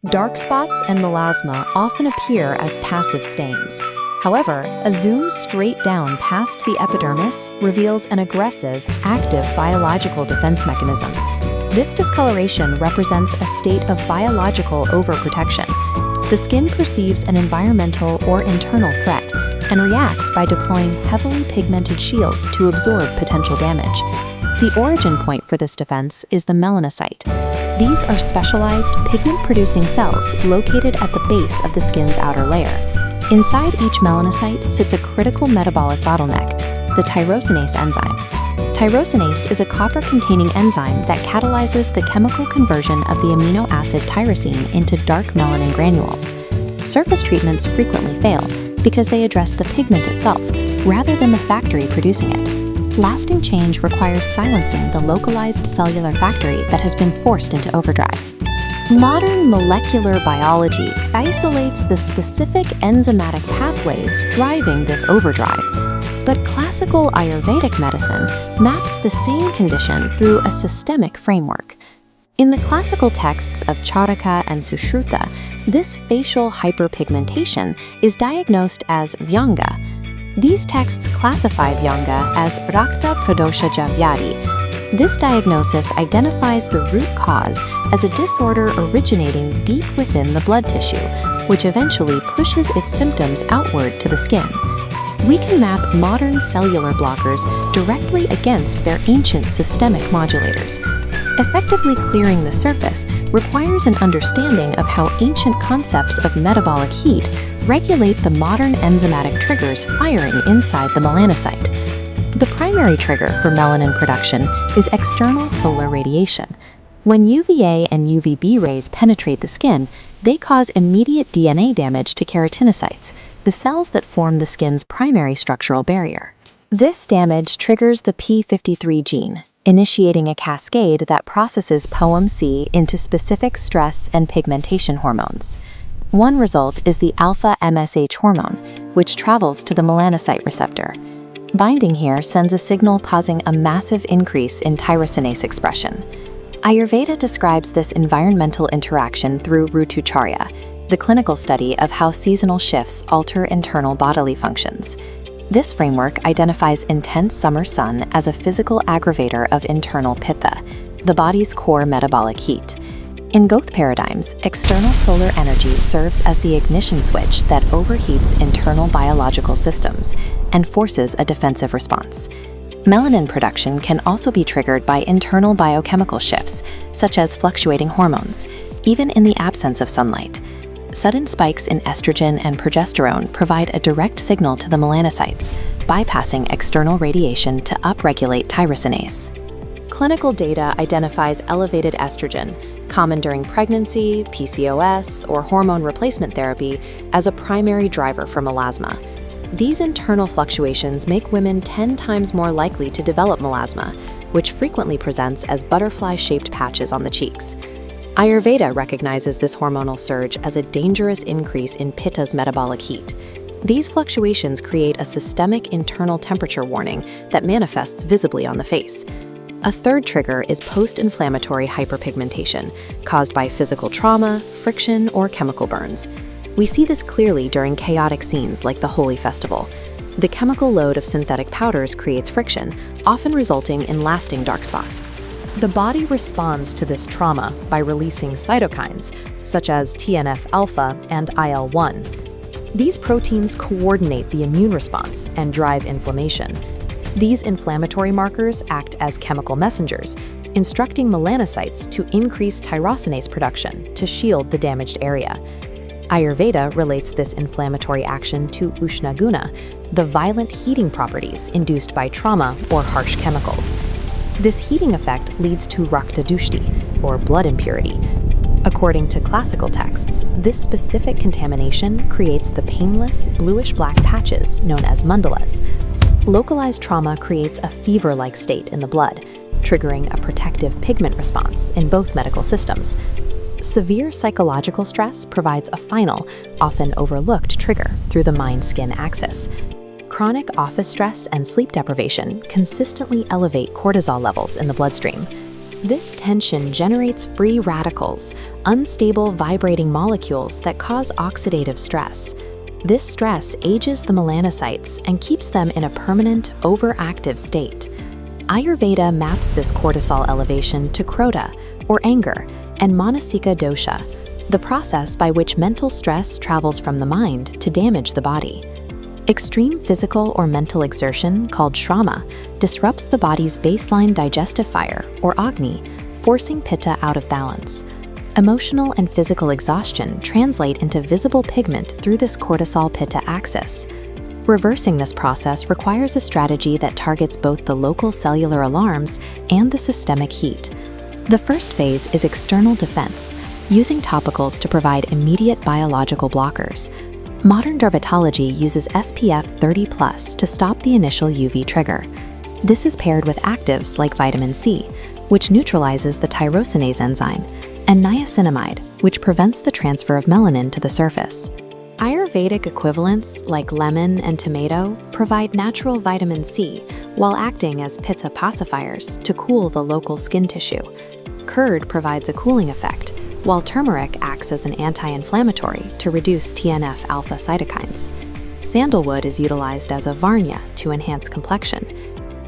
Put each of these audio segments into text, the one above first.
Dark spots and melasma often appear as passive stains. However, a zoom straight down past the epidermis reveals an aggressive, active biological defense mechanism. This discoloration represents a state of biological overprotection. The skin perceives an environmental or internal threat and reacts by deploying heavily pigmented shields to absorb potential damage. The origin point for this defense is the melanocyte. These are specialized pigment-producing cells located at the base of the skin's outer layer. Inside each melanocyte sits a critical metabolic bottleneck, the tyrosinase enzyme. Tyrosinase is a copper-containing enzyme that catalyzes the chemical conversion of the amino acid tyrosine into dark melanin granules. Surface treatments frequently fail because they address the pigment itself, rather than the factory producing it. Lasting change requires silencing the localized cellular factory that has been forced into overdrive. Modern molecular biology isolates the specific enzymatic pathways driving this overdrive, but classical Ayurvedic medicine maps the same condition through a systemic framework. In the classical texts of Charaka and Sushruta, this facial hyperpigmentation is diagnosed as Vyanga. These texts classify Vyanga as Raktadushti. This diagnosis identifies the root cause as a disorder originating deep within the blood tissue, which eventually pushes its symptoms outward to the skin. We can map modern cellular blockers directly against their ancient systemic modulators. Effectively clearing the surface requires an understanding of how ancient concepts of metabolic heat regulate the modern enzymatic triggers firing inside the melanocyte. The primary trigger for melanin production is external solar radiation. When UVA and UVB rays penetrate the skin, they cause immediate DNA damage to keratinocytes, the cells that form the skin's primary structural barrier. This damage triggers the p53 gene, initiating a cascade that processes POMC into specific stress and pigmentation hormones. One result is the alpha-MSH hormone, which travels to the melanocyte receptor. Binding here sends a signal causing a massive increase in tyrosinase expression. Ayurveda describes this environmental interaction through Ritucharya, the clinical study of how seasonal shifts alter internal bodily functions. This framework identifies intense summer sun as a physical aggravator of internal pitta, the body's core metabolic heat. In both paradigms, external solar energy serves as the ignition switch that overheats internal biological systems and forces a defensive response. Melanin production can also be triggered by internal biochemical shifts, such as fluctuating hormones, even in the absence of sunlight. Sudden spikes in estrogen and progesterone provide a direct signal to the melanocytes, bypassing external radiation to upregulate tyrosinase. Clinical data identifies elevated estrogen, common during pregnancy, PCOS, or hormone replacement therapy, as a primary driver for melasma. These internal fluctuations make women 10 times more likely to develop melasma, which frequently presents as butterfly-shaped patches on the cheeks. Ayurveda recognizes this hormonal surge as a dangerous increase in pitta's metabolic heat. These fluctuations create a systemic internal temperature warning that manifests visibly on the face. A third trigger is post-inflammatory hyperpigmentation, caused by physical trauma, friction, or chemical burns. We see this clearly during chaotic scenes like the Holi festival. The chemical load of synthetic powders creates friction, often resulting in lasting dark spots. The body responds to this trauma by releasing cytokines, such as TNF-alpha and IL-1. These proteins coordinate the immune response and drive inflammation. These inflammatory markers act as chemical messengers, instructing melanocytes to increase tyrosinase production to shield the damaged area. Ayurveda relates this inflammatory action to Ushnaguna, the violent heating properties induced by trauma or harsh chemicals. This heating effect leads to Raktadushti, or blood impurity. According to classical texts, this specific contamination creates the painless, bluish-black patches known as mandalas. Localized trauma creates a fever-like state in the blood, triggering a protective pigment response in both medical systems. Severe psychological stress provides a final, often overlooked trigger through the mind-skin axis. Chronic office stress and sleep deprivation consistently elevate cortisol levels in the bloodstream. This tension generates free radicals, unstable vibrating molecules that cause oxidative stress. This stress ages the melanocytes and keeps them in a permanent, overactive state. Ayurveda maps this cortisol elevation to krota, or anger, and manasika dosha, the process by which mental stress travels from the mind to damage the body. Extreme physical or mental exertion, called shrama, disrupts the body's baseline digestive fire, or agni, forcing pitta out of balance. Emotional and physical exhaustion translate into visible pigment through this cortisol-pitta axis. Reversing this process requires a strategy that targets both the local cellular alarms and the systemic heat. The first phase is external defense, using topicals to provide immediate biological blockers. Modern dermatology uses SPF 30+ to stop the initial UV trigger. This is paired with actives like vitamin C, which neutralizes the tyrosinase enzyme, and niacinamide, which prevents the transfer of melanin to the surface. Ayurvedic equivalents like lemon and tomato provide natural vitamin C while acting as pitta pacifiers to cool the local skin tissue. Curd provides a cooling effect, while turmeric acts as an anti-inflammatory to reduce TNF-alpha cytokines. Sandalwood is utilized as a varnya to enhance complexion.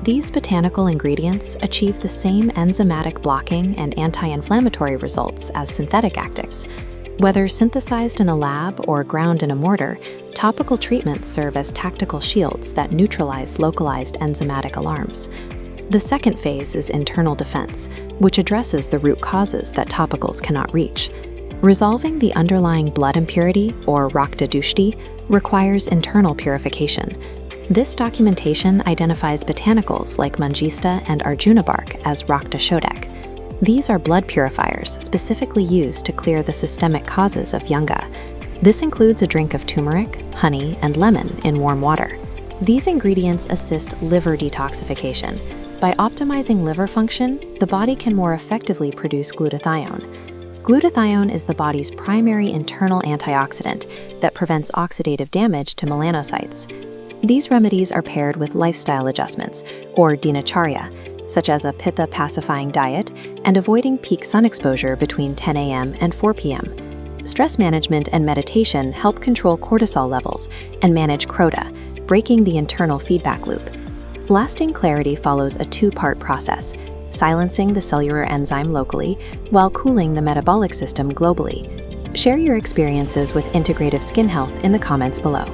These botanical ingredients achieve the same enzymatic blocking and anti-inflammatory results as synthetic actives. Whether synthesized in a lab or ground in a mortar, topical treatments serve as tactical shields that neutralize localized enzymatic alarms. The second phase is internal defense, which addresses the root causes that topicals cannot reach. Resolving the underlying blood impurity, or Raktadushti, requires internal purification. This documentation identifies botanicals like mangista and arjuna bark as Raktashodek. These are blood purifiers specifically used to clear the systemic causes of Vyanga. This includes a drink of turmeric, honey, and lemon in warm water. These ingredients assist liver detoxification. By optimizing liver function, the body can more effectively produce glutathione. Glutathione is the body's primary internal antioxidant that prevents oxidative damage to melanocytes. These remedies are paired with lifestyle adjustments, or dinacharya, such as a pitta pacifying diet and avoiding peak sun exposure between 10 a.m. and 4 p.m. Stress management and meditation help control cortisol levels and manage krota, breaking the internal feedback loop. Lasting clarity follows a two-part process, silencing the cellular enzyme locally while cooling the metabolic system globally. Share your experiences with integrative skin health in the comments below.